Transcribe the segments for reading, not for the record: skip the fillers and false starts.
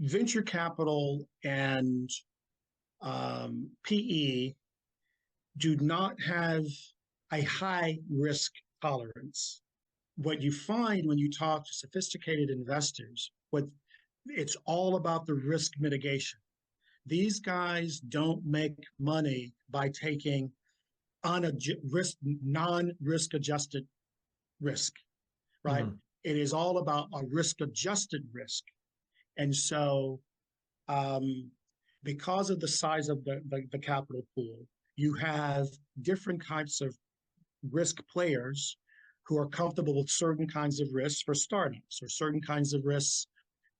venture capital and PE do not have a high risk tolerance. What you find when you talk to sophisticated investors, it's all about the risk mitigation. These guys don't make money by taking non-risk adjusted risk, right? Mm-hmm. It is all about a risk adjusted risk. And so because of the size of the capital pool, you have different kinds of risk players who are comfortable with certain kinds of risks for startups or certain kinds of risks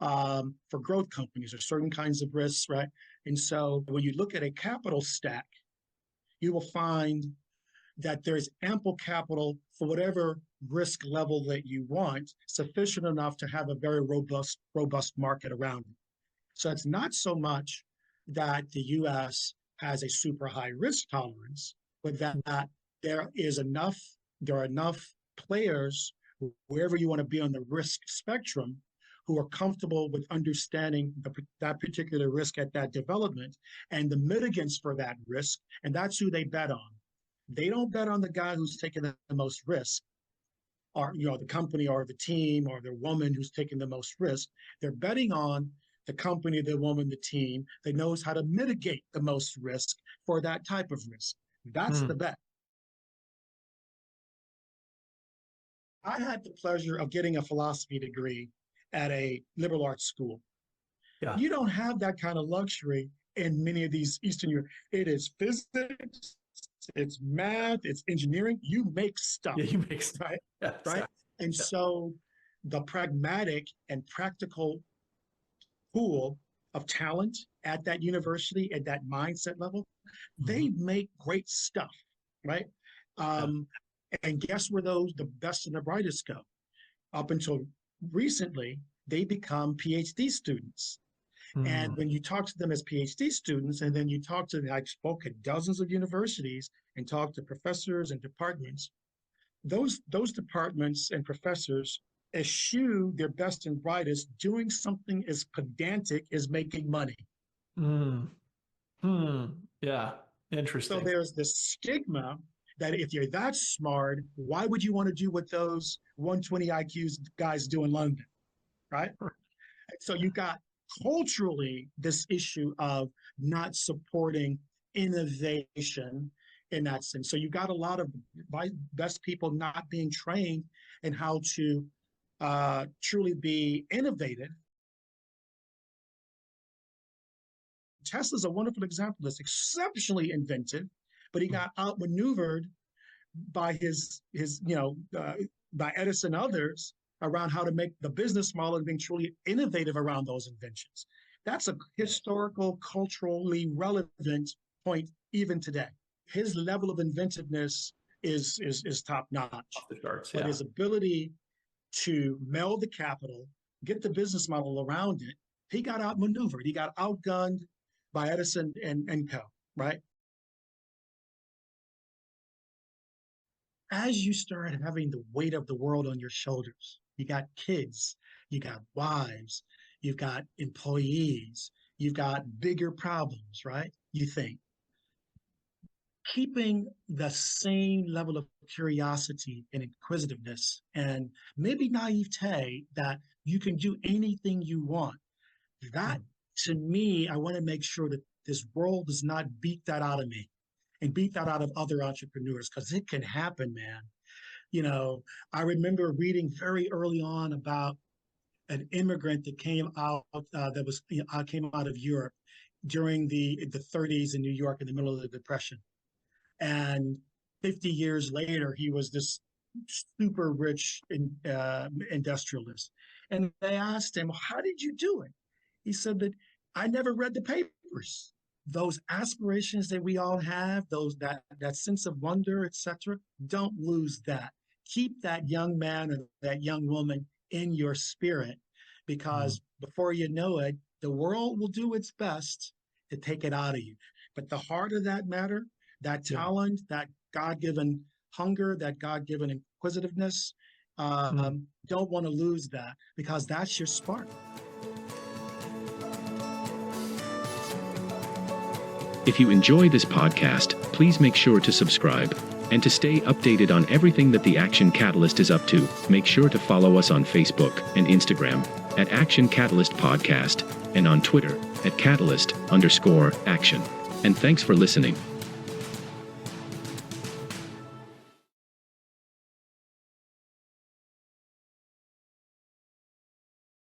for growth companies or certain kinds of risks, right? And so when you look at a capital stack, you will find that there's ample capital for whatever risk level that you want, sufficient enough to have a very robust market around it. So it's not so much that the U.S. has a super high risk tolerance, but that there are enough players, wherever you want to be on the risk spectrum, who are comfortable with understanding that particular risk at that development and the mitigants for that risk, and that's who they bet on. They don't bet on the guy who's taking the most risk, or the company or the team or the woman who's taking the most risk. They're betting on the company, the woman, the team that knows how to mitigate the most risk for that type of risk. That's the bet. I had the pleasure of getting a philosophy degree at a liberal arts school. Yeah. You don't have that kind of luxury in many of these Eastern Europe. It is physics, it's math, it's engineering. You make stuff. Yeah, you make stuff. Right? Yeah, right? Exactly. And so the pragmatic and practical pool of talent at that university, at that mindset level, they make great stuff, right? And guess where the best and the brightest go? Up until recently, they become PhD students. And when you talk to them as PhD students, and then you talk to them, I spoke at dozens of universities and talked to professors and departments, those departments and professors eschew their best and brightest doing something as pedantic as making money. Yeah, interesting. So there's this stigma that if you're that smart, why would you want to do what those 120 IQs guys do in London, right? So you got culturally this issue of not supporting innovation in that sense. So you got a lot of best people not being trained in how to truly be innovative. Tesla's a wonderful example that's exceptionally inventive, but he got outmaneuvered by by Edison and others around how to make the business model and being truly innovative around those inventions. That's a historical, culturally relevant point even today. His level of inventiveness is top notch. Off the charts, but his ability to meld the capital, get the business model around it, he got outmaneuvered. He got outgunned by Edison and co, right? As you start having the weight of the world on your shoulders, you got kids, you got wives, you've got employees, you've got bigger problems, right? You think. Keeping the same level of curiosity and inquisitiveness and maybe naivete that you can do anything you want. That, to me, I want to make sure that this world does not beat that out of me and beat that out of other entrepreneurs, because it can happen, man. I remember reading very early on about an immigrant that came out came out of Europe during the 30s in New York in the middle of the Depression. And 50 years later, he was this super rich industrialist. And they asked him, how did you do it? He said that I never read the papers. Those aspirations that we all have, that sense of wonder, etc., don't lose that. Keep that young man or that young woman in your spirit, because before you know it, the world will do its best to take it out of you. But the heart of that matter, that talent, that God-given hunger, that God-given inquisitiveness, don't want to lose that, because that's your spark. If you enjoy this podcast, please make sure to subscribe. And to stay updated on everything that the Action Catalyst is up to, make sure to follow us on Facebook and Instagram at Action Catalyst Podcast and on Twitter at Catalyst_Action. And thanks for listening.